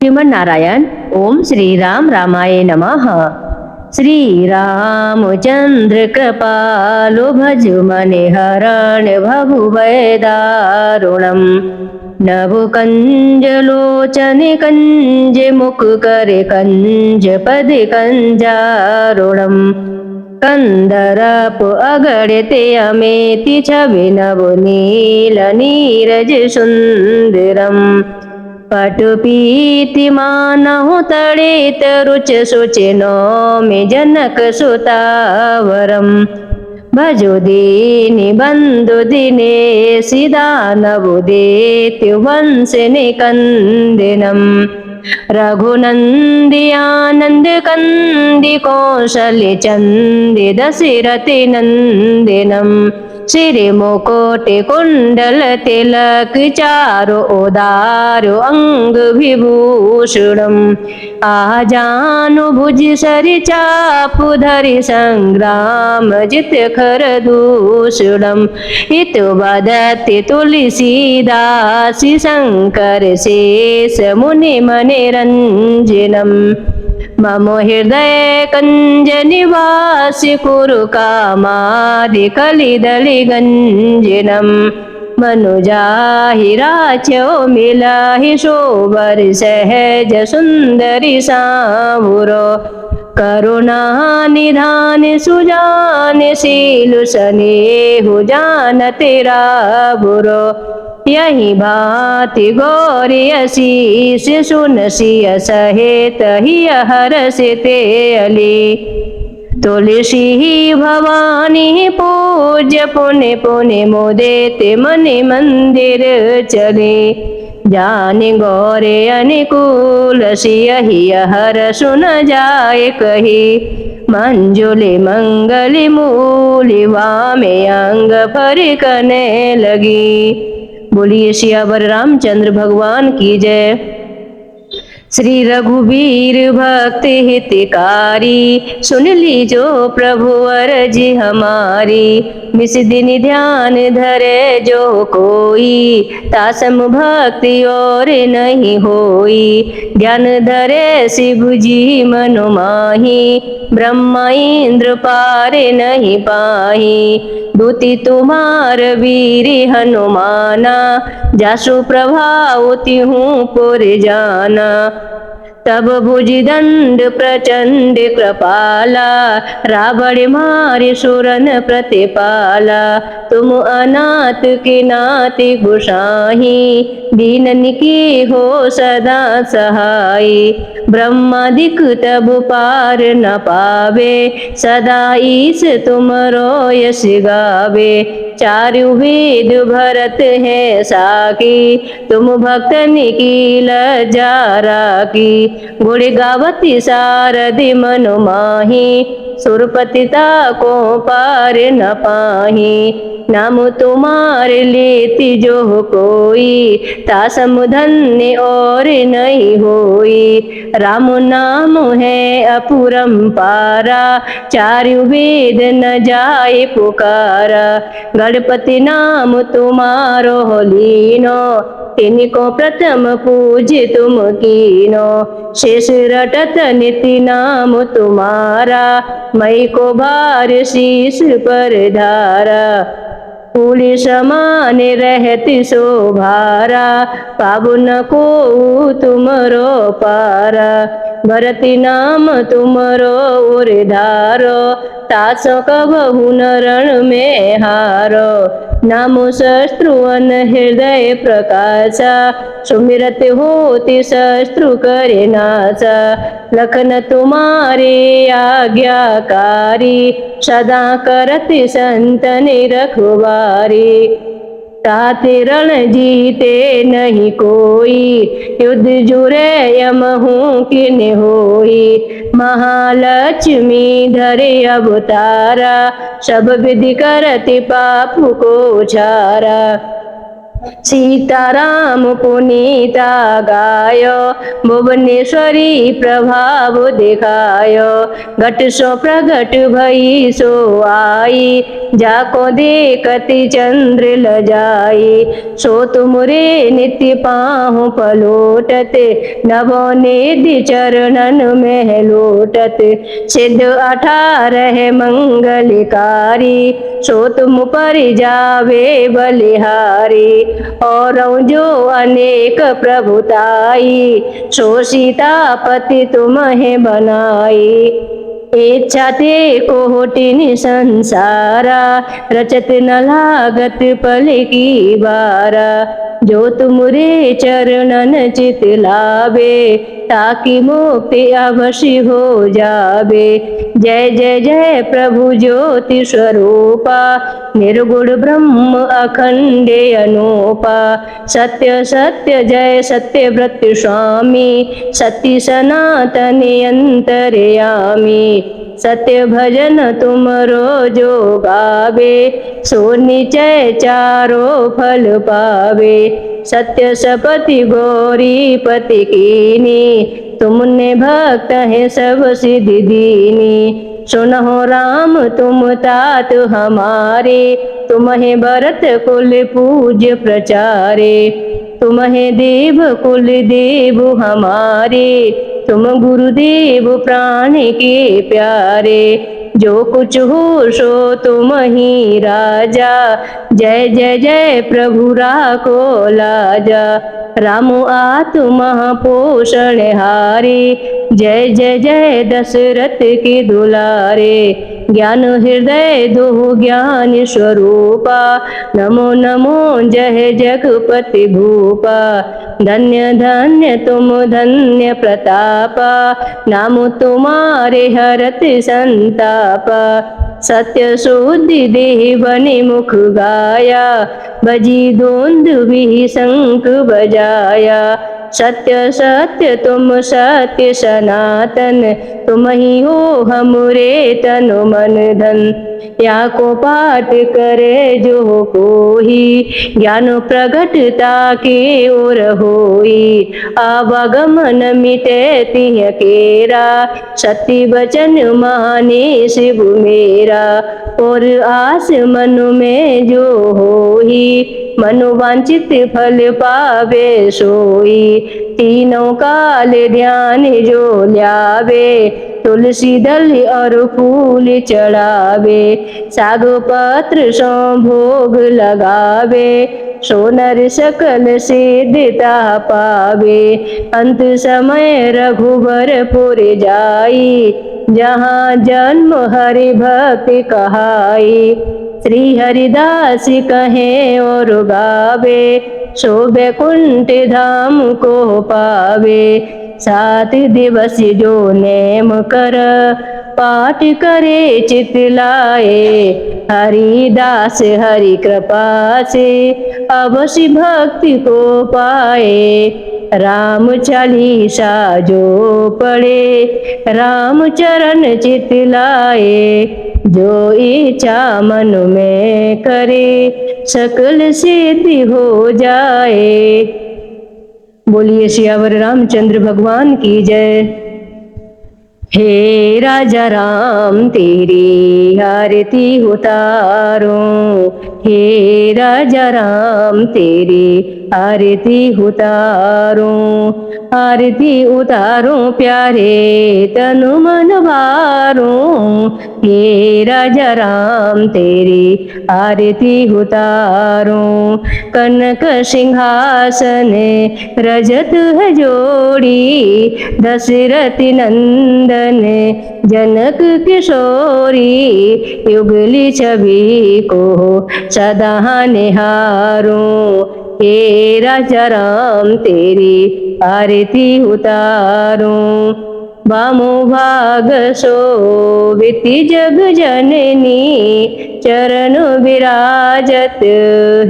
श्रीमन नारायण। ओम श्री राम रामाय नमः। श्री रामचंद्र कृपालु भजु मनि हरण भभु वैदारुणम। नभु कंज लोचन कंज मुख करे कंज पद कंजारुणम। कंदरप अगड़ते अमेति छवि नभु नील नीरज सुंदरम। पटुपीति मानहु तड़ित रुच सुचि नौमि जनक सुतावरम। भजो दीनि बंधु दिनेशि दानवु देत्यु वंश निकंदिनम। रघुनंदि आनंद कंदि कौशल्य चंदि दशरथि नंदिनम। श्री मुकुट कुंडल तिलक चारु उदारु अंग विभूषणम। आजानु भुज सरि चापु धरि संग्राम जित खर दूषणम। इतु वदति तुलसीदास शंकर शेष मुनि मनिरंजनम। मम हृदय कंज निवासि कुरु कामादि कलिदलि गंजनम। मनुजाहि राचो मिलाहि शोभर सहज सुंदरी सांवरो। करुणा निधान सुजान शील सनेहु जानति राबुरो। यही भांति गौरी असीस सुन सिय सहित हिय हरषिते अली। तुलसी भवानी पूज्य पुनि पुनि मुदित मनि मंदिर चले। जानि गौरे अनुकूल सिय हिय हर सुन जाय कही। मंजुली मंगली मूली वामे अंग फरकने लगी। बोलिए सियावर रामचंद्र भगवान की जय। श्री रघुवीर भक्त हितकारी सुन लीजो प्रभु अरजी हमारी। मिस दिन ध्यान धरे जो कोई तासम भक्ति और नहीं होई। ध्यान धरे शिव जी मनु माही ब्रह्मा इंद्र पार नहीं पाही। दूती तुम्हार वीर हनुमाना जासु प्रभाव तिहूँ पुर जाना। तब भुज दंड प्रचंड कृपाला रावण मारि सुरन प्रतिपाला। तुम अनाथ के नाति गुसाही दीनन की हो सदा सहाय। ब्रह्मादिक तब पार न पावे सदा ईश तुमरो यश गावे। चारु वेद भरत है साकी तुम भक्तन की लज्जा राखी। गुण गावती सारथि मनु माही सुरपतिता को पार न पाही। नाम तुम्हारे लेती जो कोई तासम धन्य और नहीं होई। राम नाम है अपुरम पारा चारु वेद न जाए पुकारा। गणपति नाम तुम्हारो लीनो तिनको प्रथम पूज तुम कीनो। शेष रटत निति नाम तुम्हारा मई को भार शीश पर धारा। फूल समान रहती शोभारा पावन को तुमरो पारा। भरती नाम तुमरो उर्धारो तासो कबहु न रण में हारो। नामो शस्त्रुअन हृदय प्रकाशा सुमिरत होति शस्त्रु करे नाशा। लखन तुम्हारे आज्ञाकारी सदा करति संतन रखवारी। ताते रण जीते नहीं कोई युद्ध जुरे यमहू किन होई। महालक्ष्मी धरे अवतारा सब विधि करति पाप को छारा। सीताराम पुनीता गायो, भुवनेश्वरी प्रभाव दिखायो। घट सो प्रगट भई सो आई, जाको देखति चंद्र लजाई। सो तुमरे नित्य पाहु पलोटत, नवोनिधि चरणन में लोटत। सिद्ध 18 मंगलकारी, सो तुम पर जावे बलिहारी। और जो अनेक प्रभुताई, सो सीतापति तुम्हें बनाई। इच्छा ते कोटिन संसारा, रचत न लागत पल की बारा। जो तुमरे चरणन चित लावे, ताकि मुक्ति अवश्य हो जावे। जय जय जय प्रभु ज्योति स्वरूपा, निर्गुण ब्रह्म अखंड अनूपा। सत्य सत्य जय सत्यव्रत स्वामी, सत्य सनातन अंतर्यामी। सत्य भजन तुमरो जो गावे, सो निचय चारो फल पावे। सत्य सपति गौरी पति कीनी, तुमने भक्त है सब सिद्धि दीनी। सुनहो राम तुम तात हमारे, तुम्हें भरत कुल पूज्य प्रचारे। तुम्हें देव कुल देव हमारे, तुम गुरुदेव प्राण के प्यारे। जो कुछ हो सो तुम ही राजा, जय जय जय प्रभु राखो लाजा। राम आत्मा पोषण हारे, जय जय जय दशरथ के दुलारे। ज्ञान हृदय दो ज्ञान स्वरूपा, नमो नमो जय जगपति भूपा। धन्य धन्य तुम धन्य प्रतापा, नाम तुम्हारे हरत संतापा। सत्य शुद्धि देह बने मुख गाया, बजी दोंद भी शंख बजाया। सत्य सत्य तुम सत्य सनातन, तुम ही हो हमरे तन मन धन। या को पाठ करे जो कोई, ज्ञान प्रगटता के ओर होई। आवागमन मिटे तिह केरा, सत्य वचन माने शिव मेरा। और आस मन में जो होई, मनोवांचित फल पावे सोई। तीनों काल ध्यान जो ल्यावे, तुलसी दल और फूल चढ़ावे। साग पत्र सो भोग लगावे, सोनर सकल सिद्धता पावे। अंत समय रघुबर पुर जाई, जहाँ जन्म हरि भक्ति कहाई। श्री हरिदास कहे और गावे, सो बैकुंठ धाम को पावे। 7 दिवस जो नेम कर, पाठ करे चित लाए। हरिदास हरि कृपा से, अवश्य भक्ति को पाए। राम चालीसा जो पढ़े, राम चरण चित लाए। जो इच्छा मन में करे, सकल सिद्धि हो जाए। बोलिए सियावर रामचंद्र भगवान की जय। हे राजा राम तेरी आरती उतारूं, हे राजा राम तेरी आरती उतारूं। आरती उतारूं प्यारे तनु मन वारूं, हे राजा राम तेरी आरती उतारूं। कनक सिंहासन रजत है जोड़ी, दशरथ नंदन जनक किशोरी। युगली छवि को सदा निहारूं, हे राजा राम तेरी आरती उतारूं। वामो भाग शोभिति जग जननी, चरण विराजत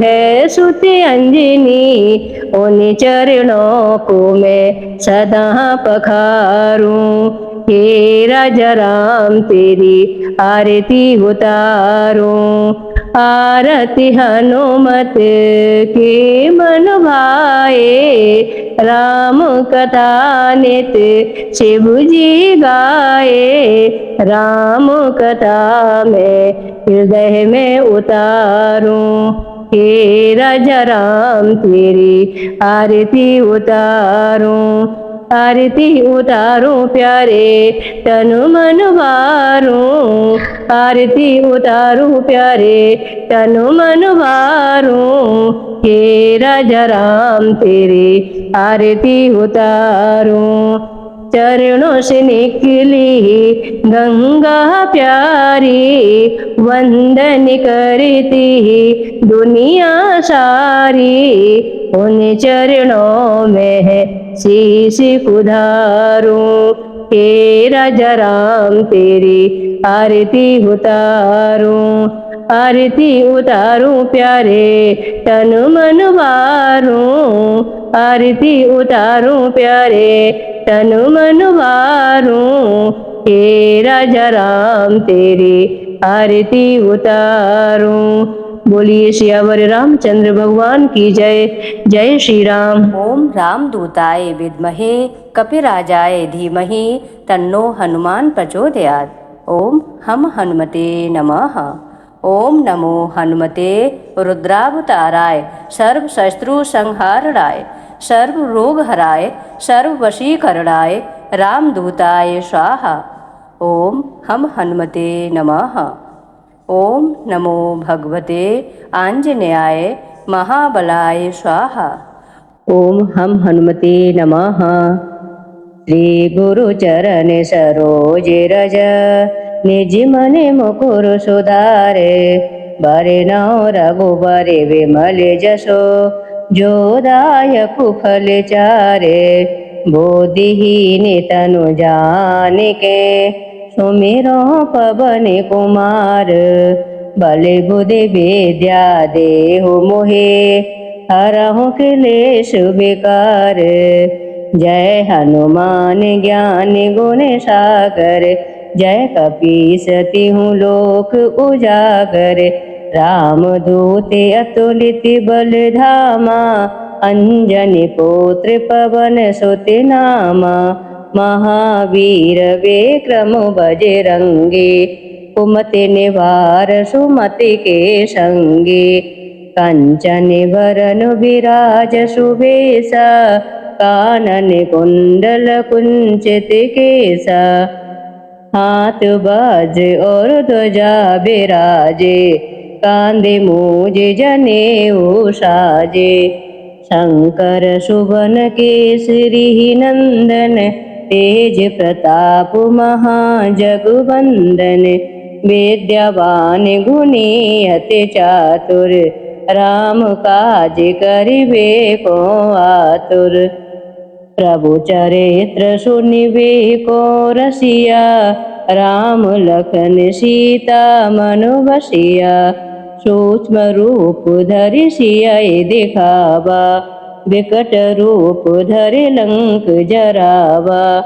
है सुति अंजनी। उन चरणों को मैं सदा पखारूं, हे राजा राम तेरी आरती उतारूं। आरती हनुमत के मन भाए, राम कथा नित शिव जी गाए। राम कथा में हृदय में उतारूं, हे राजा राम तेरी आरती उतारूं। आरती उतारूं प्यारे तनु मन वारूं, आरती उतारूं प्यारे तनु मन वारूं। हे राजा राम तेरी आरती उतारूं। चरणों से निकली गंगा प्यारी, वंदन करती दुनिया सारी। उन चरणों में है शीश उधारूं, हे राजा राम तेरी आरती उतारूं। आरती उतारूं प्यारे तनु मन वारूं, आरती उतारूं प्यारे तनु मन वारूं। हे राजा राम तेरी आरती उतारूं। बोलिए सियावर रामचंद्र भगवान की जय। जय श्री राम। ओम रामदूताय विद्महे कपिराजाय धीमहि तन्नो हनुमान प्रचोदयात्। ओम हम हनुमते नमः। ओम नमो हनुमते रुद्रावताराय सर्वशत्रु संहारणाय सर्वरोगहराय सर्ववशीकरणाय रामदूताय स्वाहा। ओम हम हनुमते नमः। ओम नमो भगवते आंजनेयाय महाबलाय स्वाहा। ओम हम हनुमते नमः। श्री गुरु चरण सरोज रज, निज मन मुकुर सुधारे। बरनौ रघुबर विमल जसो, जो दायक फल चारे। बोधिहीन तनु जानिके, सुमिरो पवन कुमार। बल बुद्धि विद्या देहु मोहे, हरहु क्लेश विकार। जय हनुमान ज्ञान गुण सागर, जय कपीस तिहु लोक उजागर। रामदूत अतुलित बल धामा, अंजनी पुत्र पवन सुत नामा। महावीर विक्रम बजरंगी, कुमति निवार सुमति के संगी। कंचन बरन विराज सुबेसा, कानन कुंडल कुंचित केसा। हाथ वज्र और ध्वजा बिराजे, कांधे मूज जनेऊ साजे। शंकर सुवन केसरी नंदन, तेज प्रताप महाजगवंदन। विद्यावान गुणी अति चातुर, राम काज करिबे को आतुर। प्रभु चरित्र सुनिबे को रसिया, राम लखन सीता मन बसिया। सूक्ष्म रूप धरि सियहि दिखावा, विकट रूप धरि लंक जरावा।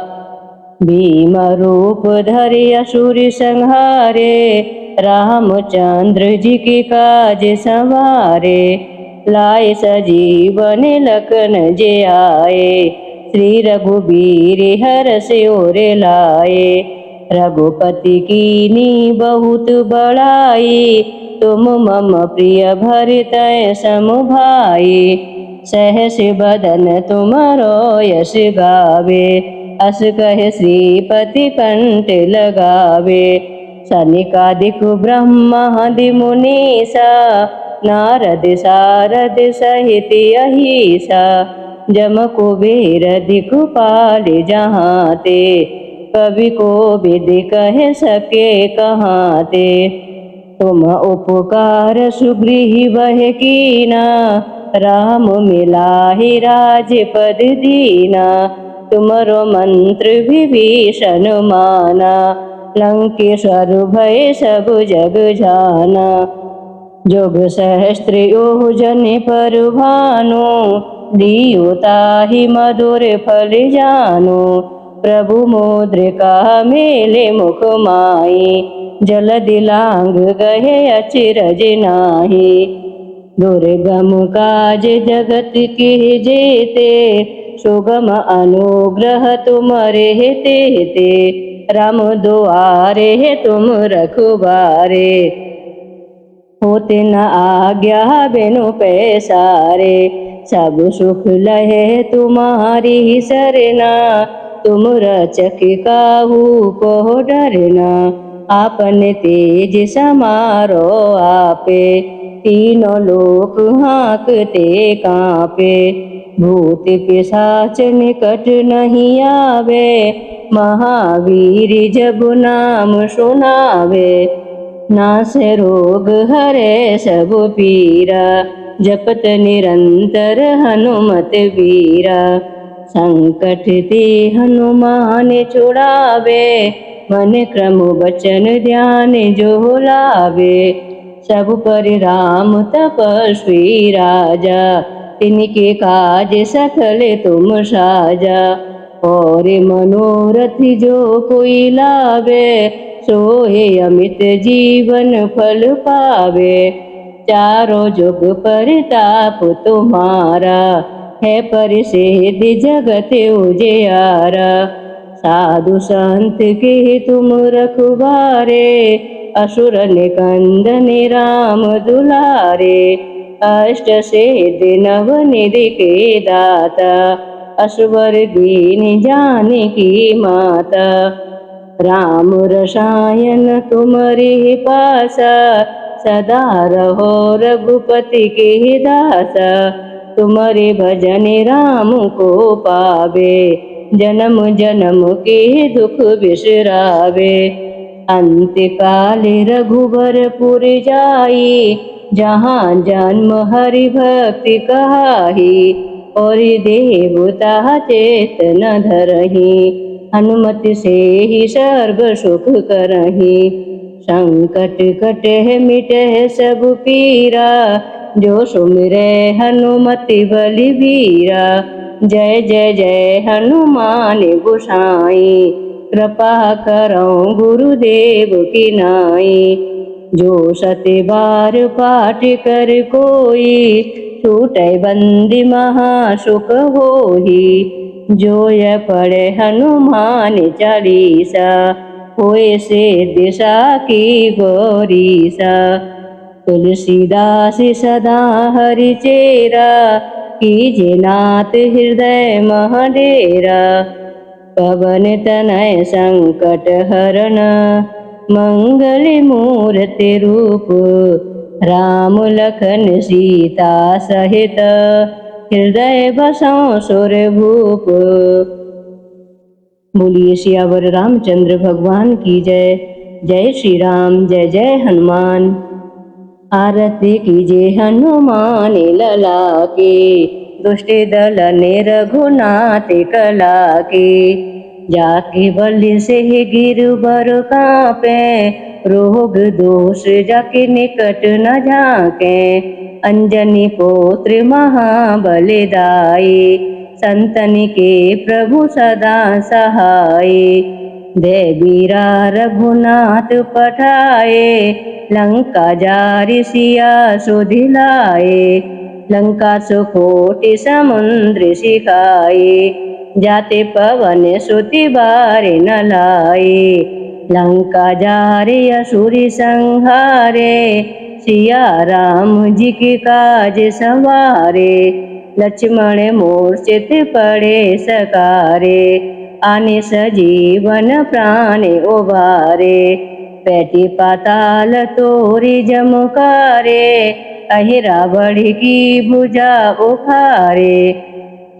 भीम रूप धरि असुर संहारे, रामचंद्र जी के काज संवारे। लाए सजीवन लखन जे आए, श्री रघुबीर हर्ष उर लाए। रघुपति कीनी बहुत बड़ाई, तुम मम प्रिय भरतहि सम भाई। सहस बदन तुमरो यश गावे, अस कह श्रीपति कंठ लगावे। सनिकादिक ब्रह्मादि मुनीसा, नारद सारद सहित अहिसा। जम कुबेर दिखपाल जहाँ ते, कवि को विद कह सके कहाँ ते। तुम उपकार सुग्रीव वह कीना, राम मिलाहि राजपद दीना। तुमरो मंत्र विभीषण माना, लंकेश्वर भय सब जग जाना। जोग सहस्त्र योजन पर भानु, दियो ताहि मधुर फल जानु। प्रभु मुद्रिका मेले मुख माई, जलदि लांग गए अचरज नाही। दुर्गम काज जगत की जेते, सुगम अनुग्रह तुमरे तेते। राम दुआरे तुम रखवारे, होते न आज्ञा बिनु पैसारे। सब सुख लहे तुम्हारी सरना, तुम रचक काहू को डरना। आपन तेज समारो आपे, तीनों लोक हाँकते कांपे। भूत पिशाच निकट नहीं आवे, महावीर जब नाम सुनावे। नासे रोग हरे सब पीरा, जपत निरंतर हनुमत वीरा। संकट ते हनुमान छुड़ावे, मन क्रम वचन ध्यान जो लावे। सब पर राम तपस्वी राजा, तिनके काज सकल तुम साजा। और मनोरथ जो कोई लावे, सोए अमित जीवन फल पावे। चारों जुग परताप तुम्हारा, है परिसिद्ध जगत उजियारा। साधु संत के तुम रखवारे, असुर निकंदन राम दुलारे। अष्ट सिद्धि नव निधि के दाता, असवर दीन जानकी माता। राम रसायन तुम्हारी पासा, सदा रहो रघुपति के दासा। तुम्हारे भजन राम को पावे, जन्म जन्म के दुख बिसरावे। अंत काल रघुबरपुर जाई, जहाँ जन्म हरि भक्ति कहाई। और देवता चेत न धरही, हनुमति से ही सर्व सुख करही। संकट कटे मिटे सब पीरा, जो सुमिरे हनुमति बलवीरा। जय जय जय हनुमान गोसाई, कृपा करो गुरुदेव की नाई। जो सत बार पाठ कर कोई, छूटे बंदी महा सुख होही। जो यह पढ़े हनुमान चालीसा, होए से दिशा की गौरीसा। तुलसीदास सदा हरि चेरा, कीजे नाथ हृदय महडेरा। पवन तनय संकट हरण, मंगल मूर्ति रूप। राम लखन सीता सहित, हृदय बसों सुर भूप। बोलिए सियावर रामचंद्र भगवान की जय। जय श्री राम, जय जय हनुमान। आरती कीजिए हनुमान लला की, दुष्ट दल ने रघुनाथ कला की। जाके बल से गिरबर कांपे, रोग दोष जाके निकट न झाके। अंजनी पुत्र महाबलदाई, संतन के प्रभु सदा सहाय। देवीरा रघुनाथ पठाए, लंका जारि सिया सुधिलाए। लंका सुकोटि समुद्र सिखाए, जाते पवन सुति बारि न लाए। लंका जारि असुरी संहारे, सिया राम जी के काज संवारे। लक्ष्मण मूर्छित पड़े सकारे, आने सजीवन प्राण उबारे। पैटी पाताल तोरी जमुकारे, अहि रावण की भुजा उखारे।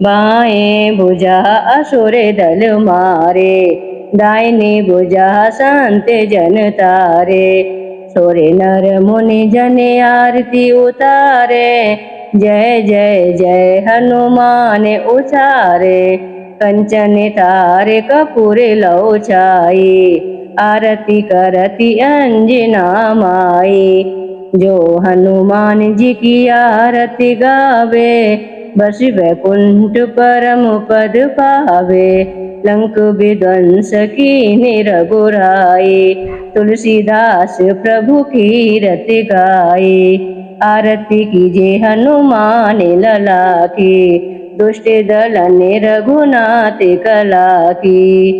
बाएं भुजा असुर दल मारे, दाहिनी भुजा संत जन तारे। सोरे नर मुनि जन आरती उतारे, जय जय जय हनुमान उचारे। कंचन तारे कपूर लौ छाई, आरती करती अंजना माई। जो हनुमान जी की आरती गावे, बस वैकुंठ परम पद पावे, लंक विध्वंस कीन्हे रघुराई। तुलसीदास प्रभु की रति गाए, आरती कीजे हनुमान लला की। दुष्ट दलन रघुनाथ कला की।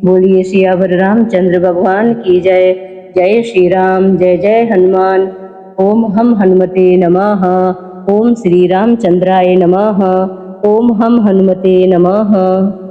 बोलिए सियावर रामचंद्र भगवान की जय। जय श्री राम, जय जय हनुमान। ओम हम हनुमते नमः। ओम श्री रामचंद्राय नमः। ओम हम हनुमते नमः।